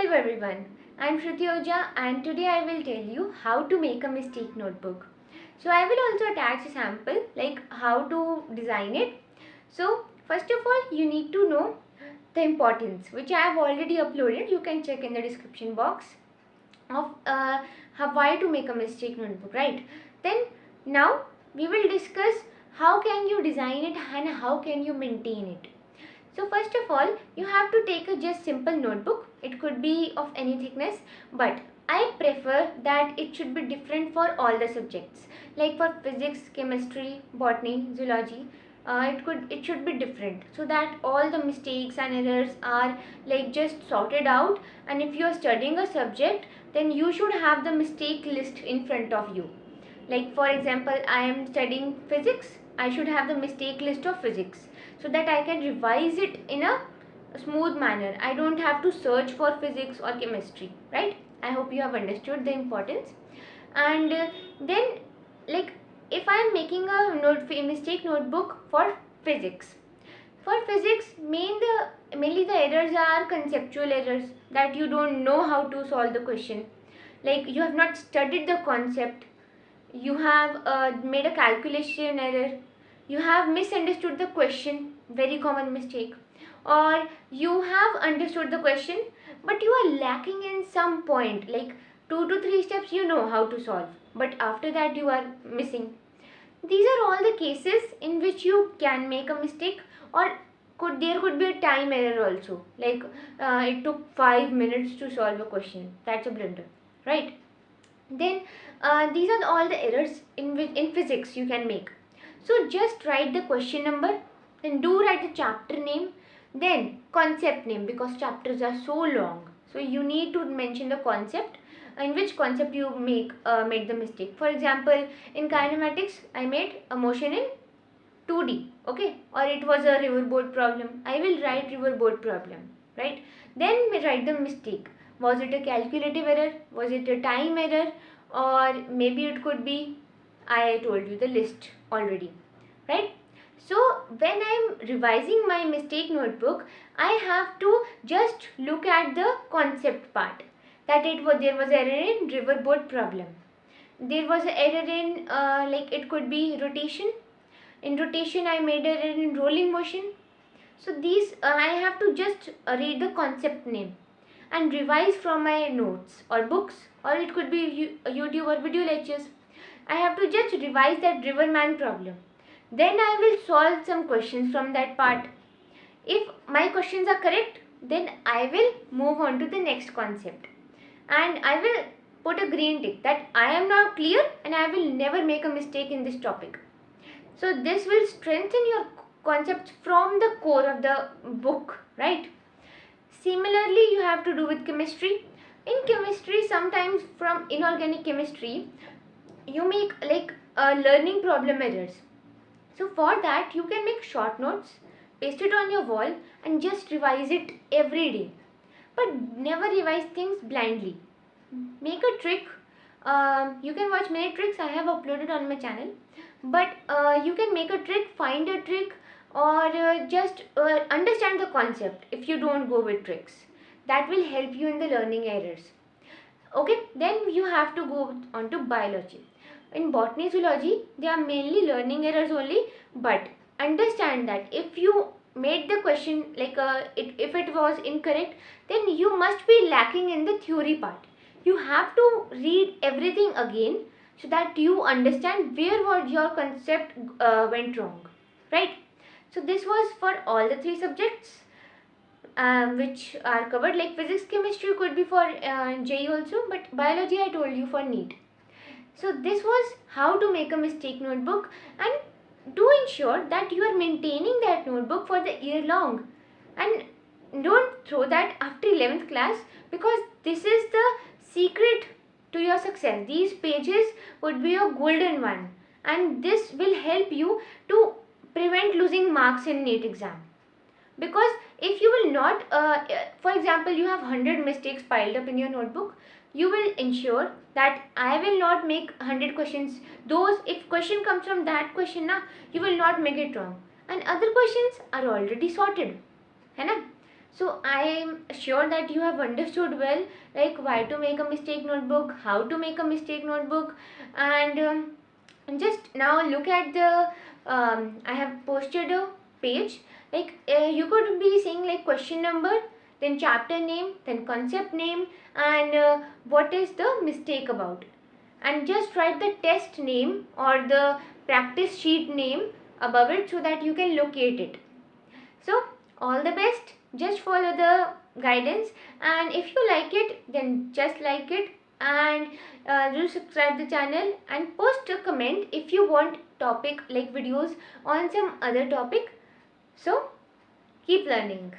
Hello everyone, I am Shruti Oja and today I will tell you how to make a mistake notebook. So I will also attach a sample like how to design it. So first of all you need to know the importance which I have already uploaded. You can check in the description box of why to make a mistake notebook, right? Then now we will discuss how can you design it and how can you maintain it. So first of all, you have to take a just simple notebook. It could be of any thickness, but I prefer that it should be different for all the subjects. Like for physics, chemistry, botany, zoology, it should be different so that all the mistakes and errors are like just sorted out. And if you are studying a subject, then you should have the mistake list in front of you. Like for example, I am studying physics. I should have the mistake list of physics so that I can revise it in a smooth manner. I don't have to search for physics or chemistry, right? I hope you have understood the importance. And then like if I am making a mistake notebook for physics. For physics, mainly the errors are conceptual errors, that you don't know how to solve the question. Like you have not studied the concept, you have made a calculation error, you have misunderstood the question, very common mistake, or you have understood the question but you are lacking in some point, like 2 to 3 steps you know how to solve, but after that you are missing. These are all the cases in which you can make a mistake, or there could be a time error also, like it took 5 minutes to solve a question. That's a blunder, right? Then these are all the errors in physics you can make. So just write the question number, then do write the chapter name, then concept name, because chapters are so long. So you need to mention the concept, in which concept you made the mistake. For example, in kinematics, I made a motion in 2D, okay, or it was a riverboat problem. I will write riverboat problem, right? Then write the mistake. Was it a calculative error? Was it a time error? Or maybe it could be, I told you the list already, right? So when I'm revising my mistake notebook, I have to just look at the concept part. That there was error in riverboat problem. There was an error in like it could be rotation. In rotation I made error in rolling motion. So these I have to just read the concept name and revise from my notes or books, or it could be YouTube or video lectures. I have to just revise that riverman problem. Then I will solve some questions from that part. If my questions are correct, then I will move on to the next concept. And I will put a green tick that I am now clear and I will never make a mistake in this topic. So this will strengthen your concepts from the core of the book, right? Similarly, you have to do with chemistry. In chemistry, sometimes from inorganic chemistry, you make like learning problem errors. So for that, you can make short notes, paste it on your wall and just revise it every day. But never revise things blindly. Make a trick. You can watch many tricks I have uploaded on my channel. But you can make a trick, find a trick, or just understand the concept if you don't go with tricks. That will help you in the learning errors. Okay, then you have to go on to biology. In botany, zoology, they are mainly learning errors only, but understand that if you made the question like if it was incorrect, then you must be lacking in the theory part. You have to read everything again so that you understand where what your concept went wrong, right? So this was for all the 3 subjects which are covered, like physics, chemistry could be for JEE also, but biology I told you for NEET. So this was how to make a mistake notebook, and do ensure that you are maintaining that notebook for the year long, and don't throw that after 11th class, because this is the secret to your success. These pages would be your golden one, and this will help you to prevent losing marks in NEET exam. Because if you will not for example, you have 100 mistakes piled up in your notebook, you will ensure that I will not make 100 questions. Those, if question comes from that question na, you will not make it wrong, and other questions are already sorted, है ना? So I am sure that you have understood well, like why to make a mistake notebook, how to make a mistake notebook, and just now look at the I have posted a page, like you could be saying like question number, then chapter name, then concept name, and what is the mistake about, and just write the test name or the practice sheet name above it so that you can locate it. So all the best, just follow the guidance, and if you like it then just like it, and do subscribe the channel and post a comment if you want topic like videos on some other topic. So keep learning.